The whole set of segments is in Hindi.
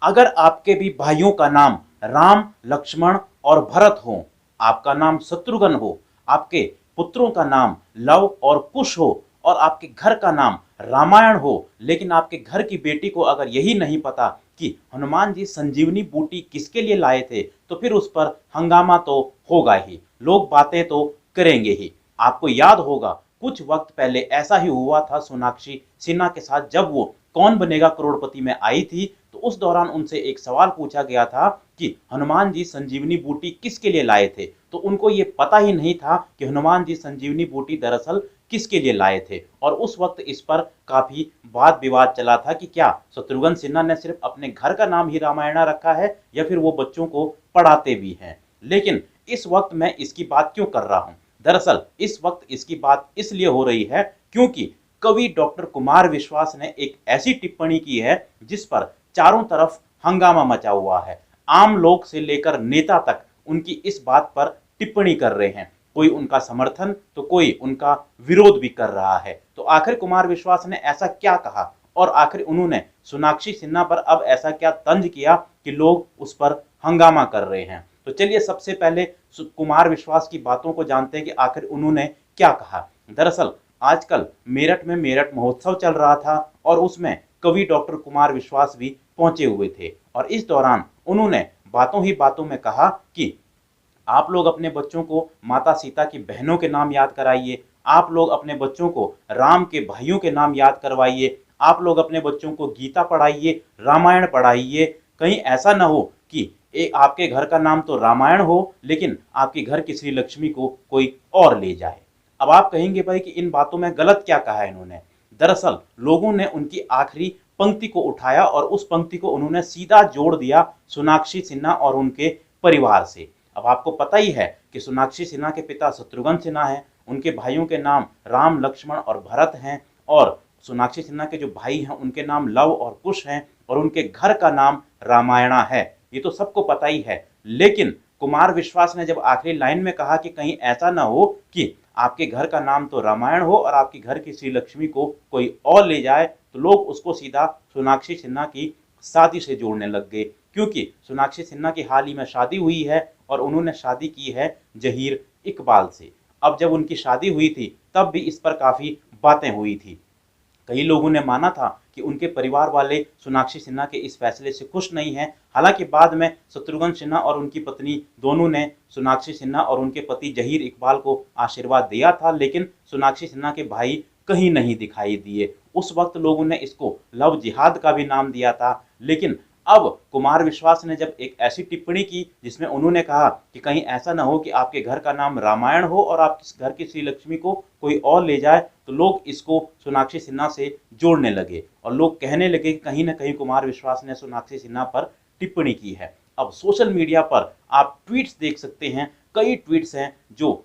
अगर आपके भी भाइयों का नाम राम, लक्ष्मण और भरत हो, आपका नाम शत्रुघ्न हो, आपके पुत्रों का नाम लव और कुश हो और आपके घर का नाम रामायण हो, लेकिन आपके घर की बेटी को अगर यही नहीं पता कि हनुमान जी संजीवनी बूटी किसके लिए लाए थे, तो फिर उस पर हंगामा तो होगा ही, लोग बातें तो करेंगे ही। आपको याद होगा कुछ वक्त पहले ऐसा ही हुआ था सोनाक्षी सिन्हा के साथ, जब वो कौन बनेगा करोड़पति में आई थी, तो उस दौरान उनसे एक सवाल पूछा गया था कि हनुमान जी संजीवनी बूटी किसके लिए लाए थे, तो उनको ये पता ही नहीं था कि हनुमान जी संजीवनी बूटी दरअसल किसके लिए लाए थे। और उस वक्त इस पर काफी वाद विवाद चला था कि क्या शत्रुघ्न सिन्हा ने सिर्फ अपने घर का नाम ही रामायणा रखा है या फिर वो बच्चों को पढ़ाते भी हैं। लेकिन इस वक्त मैं इसकी बात क्यों कर रहा हूं, दरअसल इस वक्त इसकी बात इसलिए हो रही है क्योंकि कवि डॉक्टर कुमार विश्वास ने एक ऐसी टिप्पणी की है जिस पर चारों तरफ हंगामा मचा हुआ है। आम लोग से लेकर नेता तक उनकी इस बात पर टिप्पणी कर रहे हैं, कोई उनका समर्थन तो कोई उनका विरोध भी कर रहा है। तो आखिर कुमार विश्वास ने ऐसा क्या कहा और आखिर उन्होंने सोनाक्षी सिन्हा पर अब ऐसा क्या तंज किया कि लोग उस पर हंगामा कर रहे हैं। तो चलिए सबसे पहले कुमार विश्वास की बातों को जानते हैं कि आखिर उन्होंने क्या कहा। दरअसल आजकल मेरठ में मेरठ महोत्सव चल रहा था और उसमें कवि डॉक्टर कुमार विश्वास भी पहुंचे हुए थे और इस दौरान उन्होंने बातों ही बातों में कहा कि आप लोग अपने बच्चों को माता सीता की बहनों के नाम याद कराइए, आप लोग अपने बच्चों को राम के भाइयों के नाम याद करवाइए, आप लोग अपने बच्चों को गीता पढ़ाइए, रामायण पढ़ाइए। कहीं ऐसा ना हो कि आपके घर का नाम तो रामायण हो लेकिन आपके घर की श्री लक्ष्मी को कोई और ले जाए। अब आप कहेंगे भाई कि इन बातों में गलत क्या कहा है इन्होंने। दरअसल लोगों ने उनकी आखिरी पंक्ति को उठाया और उस पंक्ति को उन्होंने सीधा जोड़ दिया सोनाक्षी सिन्हा और उनके परिवार से। अब आपको पता ही है कि सोनाक्षी सिन्हा के पिता शत्रुघ्न सिन्हा हैं, उनके भाइयों के नाम राम, लक्ष्मण और भरत हैं और सोनाक्षी सिन्हा के जो भाई हैं उनके नाम लव और कुश हैं और उनके घर का नाम रामायणा है। ये तो सबको पता ही है। लेकिन कुमार विश्वास ने जब आखिरी लाइन में कहा कि कहीं ऐसा ना हो कि आपके घर का नाम तो रामायण हो और आपके घर की श्री लक्ष्मी को कोई और ले जाए, तो लोग उसको सीधा सोनाक्षी सिन्हा की शादी से जोड़ने लग गए, क्योंकि सोनाक्षी सिन्हा की हाल ही में शादी हुई है और उन्होंने शादी की है जहीर इकबाल से। अब जब उनकी शादी हुई थी तब भी इस पर काफी बातें हुई थी। कई लोगों ने माना था कि उनके परिवार वाले सोनाक्षी सिन्हा के इस फैसले से खुश नहीं हैं। हालांकि बाद में शत्रुघ्न सिन्हा और उनकी पत्नी दोनों ने सोनाक्षी सिन्हा और उनके पति जहीर इकबाल को आशीर्वाद दिया था, लेकिन सोनाक्षी सिन्हा के भाई कहीं नहीं दिखाई दिए। उस वक्त लोगों ने इसको लव जिहाद का भी नाम दिया था। लेकिन अब कुमार विश्वास ने जब एक ऐसी टिप्पणी की जिसमें उन्होंने कहा कि कहीं ऐसा ना हो कि आपके घर का नाम रामायण हो और आपके घर की श्री लक्ष्मी को कोई और ले जाए, तो लोग इसको सोनाक्षी सिन्हा से जोड़ने लगे और लोग कहने लगे कि कहीं ना कहीं कुमार विश्वास ने सोनाक्षी सिन्हा पर टिप्पणी की है। अब सोशल मीडिया पर आप ट्वीट्स देख सकते हैं, कई ट्वीट्स हैं जो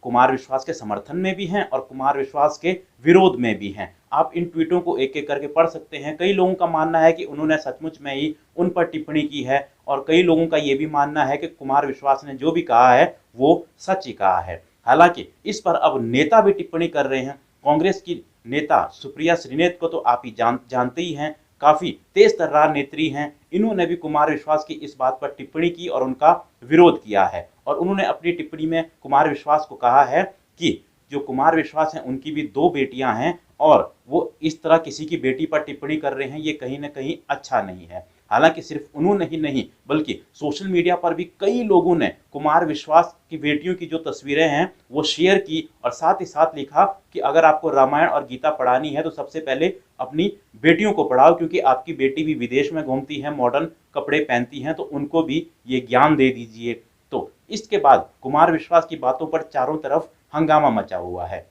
कुमार विश्वास के समर्थन में भी हैं और कुमार विश्वास के विरोध में भी हैं। आप इन ट्वीटों को एक एक करके पढ़ सकते हैं। कई लोगों का मानना है कि उन्होंने सचमुच में ही उन पर टिप्पणी की है और कई लोगों का ये भी मानना है कि कुमार विश्वास ने जो भी कहा है वो सच ही कहा है। हालांकि इस पर अब नेता भी टिप्पणी कर रहे हैं। कांग्रेस की नेता सुप्रिया श्रीनेत को तो आप ही जानते ही हैं, काफी तेज तर्रार नेत्री हैं। इन्होंने भी कुमार विश्वास की इस बात पर टिप्पणी की और उनका विरोध किया है और उन्होंने अपनी टिप्पणी में कुमार विश्वास को कहा है कि जो कुमार विश्वास हैं उनकी भी 2 बेटियां हैं और वो इस तरह किसी की बेटी पर टिप्पणी कर रहे हैं, ये कहीं ना कहीं अच्छा नहीं है। हालांकि सिर्फ उन्होंने ही नहीं बल्कि सोशल मीडिया पर भी कई लोगों ने कुमार विश्वास की बेटियों की जो तस्वीरें हैं वो शेयर की और साथ ही साथ लिखा कि अगर आपको रामायण और गीता पढ़ानी है तो सबसे पहले अपनी बेटियों को पढ़ाओ, क्योंकि आपकी बेटी भी विदेश में घूमती हैं, मॉडर्न कपड़े पहनती हैं, तो उनको भी ये ज्ञान दे दीजिए। तो इसके बाद कुमार विश्वास की बातों पर चारों तरफ हंगामा मचा हुआ है।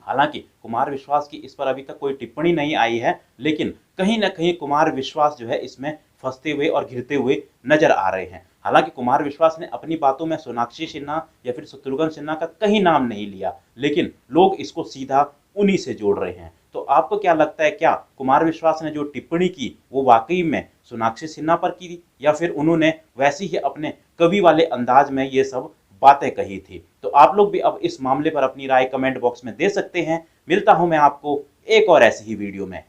हालांकि कुमार विश्वास की इस पर अभी तक कोई टिप्पणी नहीं आई है, लेकिन कहीं ना कहीं कुमार विश्वास जो है इसमें फंसते हुए और घिरते हुए नजर आ रहे हैं। हालांकि कुमार विश्वास ने अपनी बातों में सोनाक्षी सिन्हा या फिर शत्रुघ्न सिन्हा का कहीं नाम नहीं लिया, लेकिन लोग इसको सीधा उन्हीं से जोड़ रहे हैं। तो आपको क्या लगता है, क्या कुमार विश्वास ने जो टिप्पणी की वो वाकई में सोनाक्षी सिन्हा पर की या फिर उन्होंने वैसे ही अपने कवि वाले अंदाज में ये सब बातें कही थी? तो आप लोग भी अब इस मामले पर अपनी राय कमेंट बॉक्स में दे सकते हैं। मिलता हूं मैं आपको एक और ऐसी ही वीडियो में।